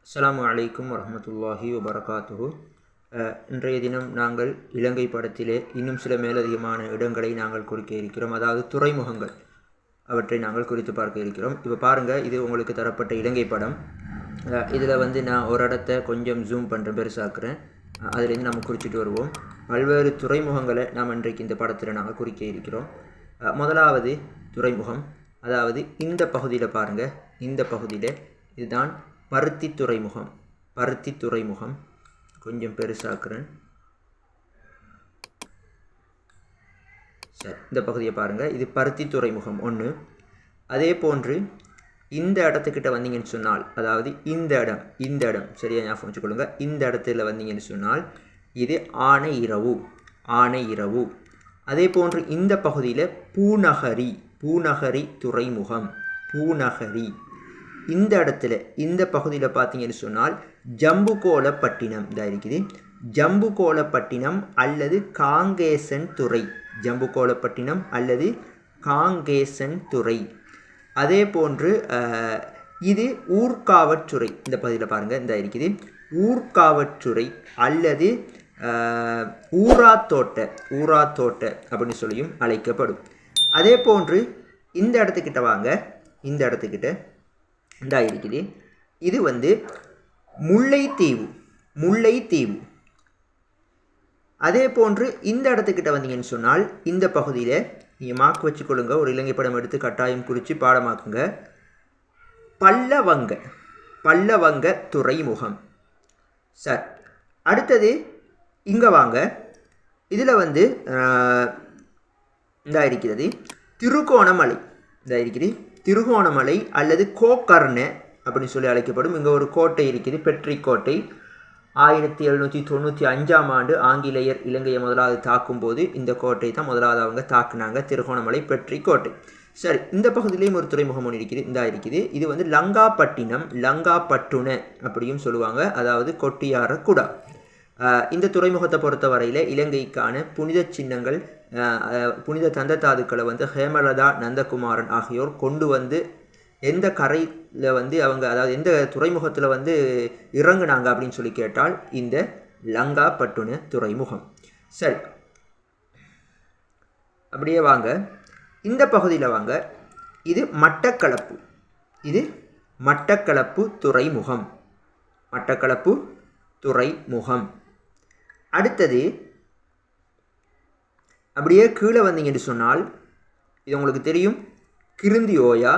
அஸ்ஸலாமு அலைக்கும் வரஹ்மத்துல்லாஹி வபரகாத்துஹு. இன்றைய தினம் நாங்கள் இலங்கை படத்திலே இன்னும் சில மேலதிகமான இடங்களை நாங்கள் குறிக்க இருக்கிறோம். அதாவது துறைமுகங்கள், அவற்றை நாங்கள் குறித்து பார்க்க இருக்கிறோம். இப்போ பாருங்கள், இது உங்களுக்கு தரப்பட்ட இலங்கை படம். இதில் நான் ஒரு இடத்த கொஞ்சம் ஜூம் பண்ணுறேன், பெருசாக்குறேன். அதுலேருந்து நம்ம குறிச்சிட்டு வருவோம். பல்வேறு துறைமுகங்களை நாம் இன்றைக்கு இந்த படத்தில் நாங்கள் குறிக்க இருக்கிறோம். முதலாவது துறைமுகம், அதாவது இந்த பகுதியில் பாருங்கள், இந்த பகுதியில் இதுதான் பருத்தி துறைமுகம். பருத்தி துறைமுகம் கொஞ்சம் பெருசாக்குறேன். சரி, இந்த பகுதியை பாருங்கள், இது பருத்தி துறைமுகம் ஒன்று. அதே போன்று இந்த இடத்துக்கிட்ட வந்தீங்கன்னு சொன்னால், அதாவது இந்த இடம் சரியா ஞாபகம் வச்சுக்கொள்ளுங்க. இந்த இடத்துல வந்தீங்கன்னு சொன்னால் இது ஆனை இரவு. அதே போன்று இந்த பகுதியில் பூநகரி துறைமுகம். பூநகரி இந்த இடத்துல, இந்த பகுதியில் பார்த்தீங்கன்னு சொன்னால் ஜம்புகோலப்பட்டினம் தான் இருக்குது. ஜம்புகோலப்பட்டினம் அல்லது காங்கேசன் துறை. ஜம்புகோலப்பட்டினம் அல்லது காங்கேசன் துறை. அதே போன்று இது ஊர்காவற்றுறை. இந்த பகுதியில் பாருங்கள், இந்த இருக்குது ஊர்காவற்றுறை அல்லது ஊராத்தோட்டை அப்படின்னு சொல்லியும் அழைக்கப்படும். அதே போன்று இந்த இடத்துக்கிட்ட வாங்க, இந்த இடத்துக்கிட்ட இந்த இருக்குது, இது முல்லைத்தீவு. அதே போன்று இந்த இடத்துக்கிட்ட வந்தீங்கன்னு சொன்னால் இந்த பகுதியில் நீங்கள் மார்க் வச்சுக்கொள்ளுங்க, ஒரு இலங்கை படம் எடுத்து கட்டாயம் குறித்து பாடமாக்குங்க. பல்லவங்க துறைமுகம். சார், அடுத்தது இங்கே வாங்க, இதில் இந்த இருக்கிறது திருகோணமலை. இந்த இருக்குது திருகோணமலை அல்லது கோக்கர்ண அப்படின்னு சொல்லி அழைக்கப்படும். இங்கே ஒரு கோட்டை இருக்குது, பெட்ரிக் கோட்டை. 1795ஆம் ஆண்டு ஆங்கிலேயர் இலங்கையை முதலாவது தாக்கும்போது இந்த கோட்டை தான் முதலாவது அவங்க தாக்குனாங்க, திருகோணமலை பெட்ரிக் கோட்டை. சரி, இந்த பகுதியிலையும் ஒரு துறைமுகம் ஒன்று இருக்குது, இந்த இருக்குது. இது லங்காப்பட்டுன அப்படியும் சொல்லுவாங்க, அதாவது கொட்டியார குடா. இந்த துறைமுகத்தை பொறுத்த வரையில் இலங்கைக்கான புனித சின்னங்கள், புனித தந்தத்தாதுக்களை ஹேமலதா நந்தகுமாரன் ஆகியோர் கொண்டு எந்த கரையில் அவங்க, அதாவது எந்த துறைமுகத்தில் இறங்குனாங்க அப்படின்னு சொல்லி கேட்டால் இந்த லங்காப்பட்டுன துறைமுகம். சரி, அப்படியே வாங்க, இந்த பகுதியில் வாங்க, இது மட்டக்களப்பு துறைமுகம். அடுத்தது அப்படியே கீழே வந்தீங்கன்னு சொன்னால் இது உங்களுக்கு தெரியும், கிருந்தி ஓயா.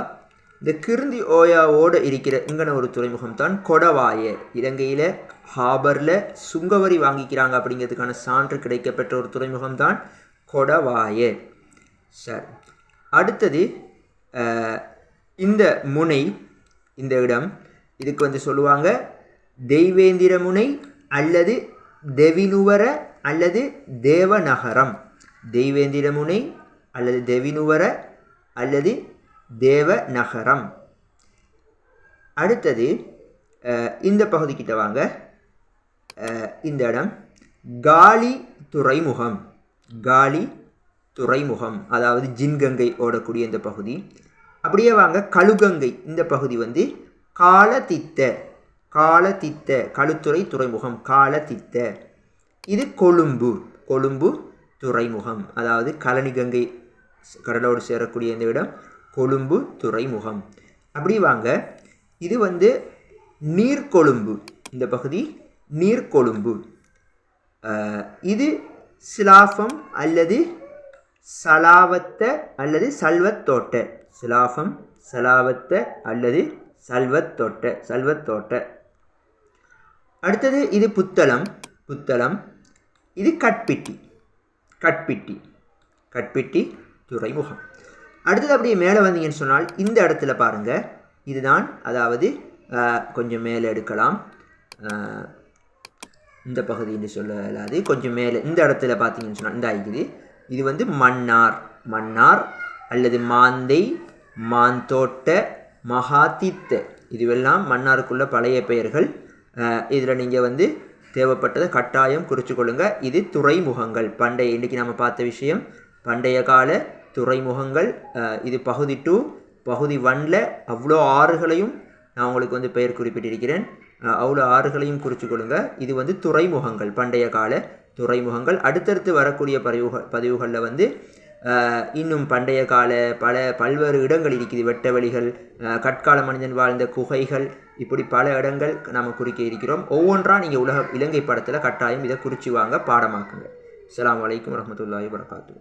இந்த கிருந்தி ஓயாவோடு இருக்கிற இங்கன ஒரு துறைமுகம் தான் கொடவாய. இலங்கையில் ஹாபரில் சுங்கவரி வாங்கிக்கிறாங்க அப்படிங்கிறதுக்கான சான்று கிடைக்கப்பெற்ற ஒரு துறைமுகம் தான் கொடவாய. சரி, அடுத்தது இந்த முனை, இந்த இடம், இதுக்கு சொல்லுவாங்க தெய்வேந்திர முனை அல்லது தெவினுவர அல்லது தேவநகரம். தெய்வேந்திர முனை அல்லது தெவினுவர அல்லது தேவநகரம். அடுத்தது இந்த பகுதிக்கிட்ட வாங்க, இந்த இடம் காலி துறைமுகம், அதாவது ஜின்கங்கை ஓடக்கூடிய இந்த பகுதி. அப்படியே வாங்க, கழுகங்கை. இந்த பகுதி காலத்தித்த களுத்துறை துறைமுகம், காலத்தித்த. இது கொழும்பு துறைமுகம், அதாவது கழனி கங்கை கடலோடு சேரக்கூடிய இந்த இடம் கொழும்பு துறைமுகம். அப்படி வாங்க, இது நீர்கொழும்பு. இந்த பகுதி நீர்கொழும்பு. இது சிலாஃபம் அல்லது சலாவத்த அல்லது சல்வத்தோட்ட. சிலாஃபம், சலாவத்த அல்லது சல்வத்தோட்ட. அடுத்தது இது புத்தளம். இது கட்பிட்டி துறைமுகம். அடுத்தது அப்படியே மேலே வந்தீங்கன்னு சொன்னால் இந்த இடத்துல பாருங்கள், இதுதான், அதாவது கொஞ்சம் மேலே எடுக்கலாம், இந்த பகுதின்னு சொல்லலாது, கொஞ்சம் மேலே இந்த இடத்துல பார்த்தீங்கன்னு சொன்னால் இந்த ஆகிக்குது. இது மன்னார் அல்லது மாந்தை, மாந்தோட்ட, மகாதித்த. இதுவெல்லாம் மன்னாருக்குள்ள பழைய பெயர்கள். இதில் நீங்கள் தேவைப்பட்டதை கட்டாயம் குறித்து கொள்ளுங்க. இது துறைமுகங்கள், பண்டைய, இன்றைக்கி நம்ம பார்த்த விஷயம் பண்டைய கால துறைமுகங்கள். இது பகுதி 2. பகுதி 1ல் அவ்வளோ ஆறுகளையும் நான் உங்களுக்கு பெயர் குறிப்பிட்டிருக்கிறேன். அவ்வளோ ஆறுகளையும் குறிச்சுக்கொள்ளுங்க. இது வந்து துறைமுகங்கள், பண்டைய கால துறைமுகங்கள். அடுத்தடுத்து வரக்கூடிய பதிவுகளில் வந்து இன்னும் பண்டைய கால பல்வேறு இடங்கள் இருக்குது. வெட்ட வெளிகள், கற்கால மனிதன் வாழ்ந்த குகைகள், இப்படி பல இடங்கள் நாம் குறிக்க இருக்கிறோம். ஒவ்வொன்றா நீங்கள் இலங்கை படத்தில் கட்டாயம் இதை குறித்து வாங்க, பாடமாக்குங்க. அஸ்ஸலாமு அலைக்கும் வரஹ்மத்துல்லாஹி வபரகாத்துஹு.